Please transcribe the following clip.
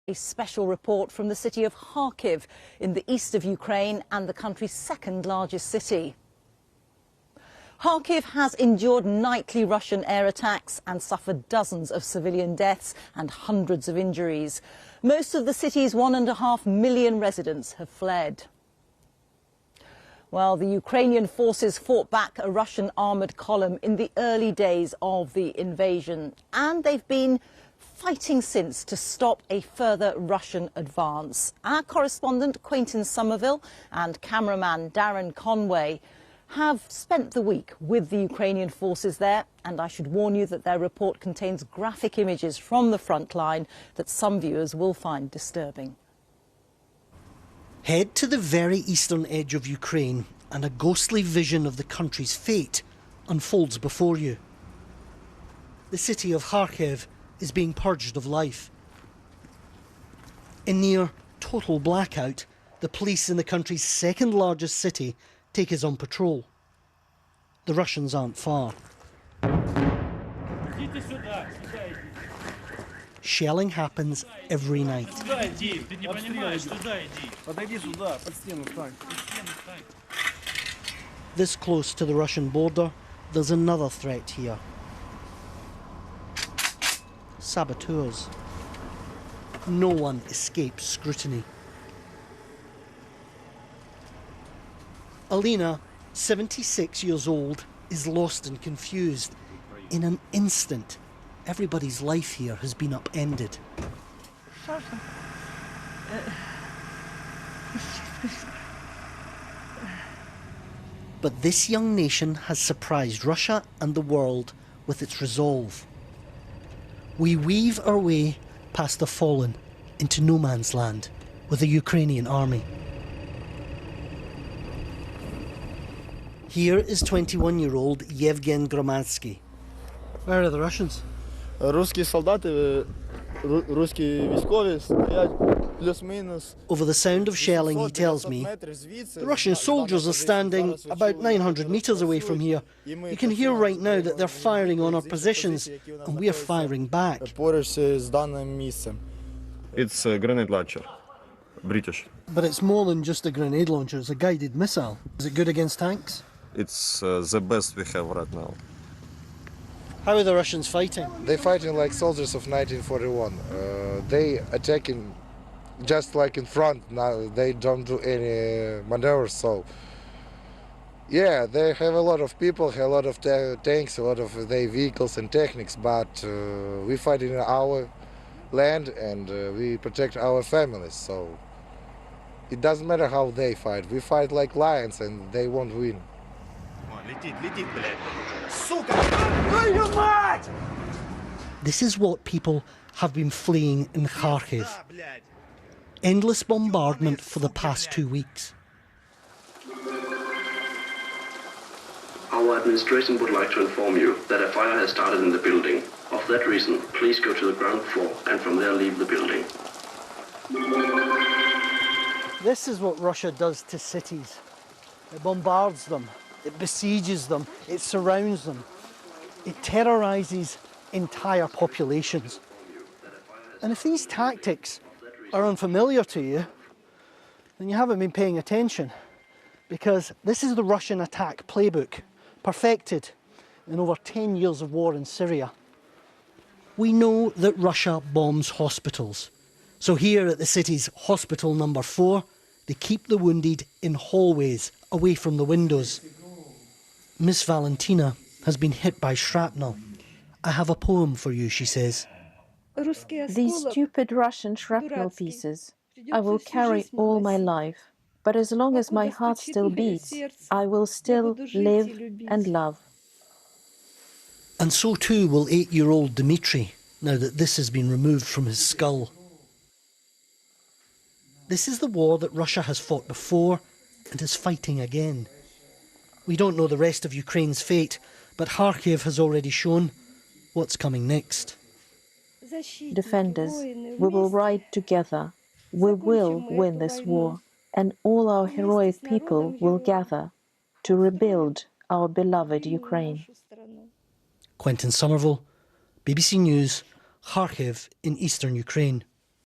A special report from the city of Kharkiv in the east of Ukraine and the country's second largest city. Kharkiv has endured nightly Russian air attacks and suffered dozens of civilian deaths and hundreds of injuries. Most of the city's 1.5 million residents have fled. Well, the Ukrainian forces fought back a Russian armoured column in the early days of the invasion, and they've been fighting since to stop a further Russian advance. Our correspondent Quentin Somerville and cameraman Darren Conway have spent the week with the Ukrainian forces there, and I should warn you that their report contains graphic images from the front line that some viewers will find disturbing. Head to the very eastern edge of Ukraine and a ghostly vision of the country's fate unfolds before you. The city of Kharkiv is being purged of life. In near total blackout, the police in the country's second largest city take us on patrol. The Russians aren't far. Shelling happens every night. This close to the Russian border, there's another threat here. Saboteurs. No one escapes scrutiny. Alina, 76 years old, is lost and confused. In an instant, everybody's life here has been upended. But this young nation has surprised Russia and the world with its resolve. We weave our way past the fallen into no man's land with the Ukrainian army. Here is 21-year-old Yevgen Gromadsky. Where are the Russians? Русские солдаты, русские військові стоять плюс-мінус. Over the sound of shelling, he tells me, the Russian soldiers are standing about 900 meters away from here. You can hear right now that they're firing on our positions, and we are firing back. It's a grenade launcher, British. But it's more than just a grenade launcher, it's a guided missile. Is it good against tanks? It's the best we have right now. How are the Russians fighting? They're fighting like soldiers of 1941. They attacking just like in front. Now they don't do any maneuvers. So yeah, they have a lot of people, have a lot of tanks, a lot of their vehicles and techniques. But we fight in our land and we protect our families. So it doesn't matter how they fight. We fight like lions, and they won't win. This is what people have been fleeing in Kharkiv. Endless bombardment for the past 2 weeks. Our administration would like to inform you that a fire has started in the building. Of that reason, please go to the ground floor and from there leave the building. This is what Russia does to cities. It bombards them, it besieges them, it surrounds them. It terrorizes entire populations. And if these tactics are unfamiliar to you, then you haven't been paying attention, because this is the Russian attack playbook, perfected in over 10 years of war in Syria. We know that Russia bombs hospitals. So here at the city's hospital number 4, they keep the wounded in hallways away from the windows. Miss Valentina has been hit by shrapnel. I have a poem for you, she says. These stupid Russian shrapnel pieces I will carry all my life, but as long as my heart still beats, I will still live and love. And so too will 8-year-old Dmitry, now that this has been removed from his skull. This is the war that Russia has fought before and is fighting again. We don't know the rest of Ukraine's fate, but Kharkiv has already shown what's coming next. Defenders, we will ride together. We will win this war, and all our heroic people will gather to rebuild our beloved Ukraine. Quentin Somerville, BBC News, Kharkiv in eastern Ukraine.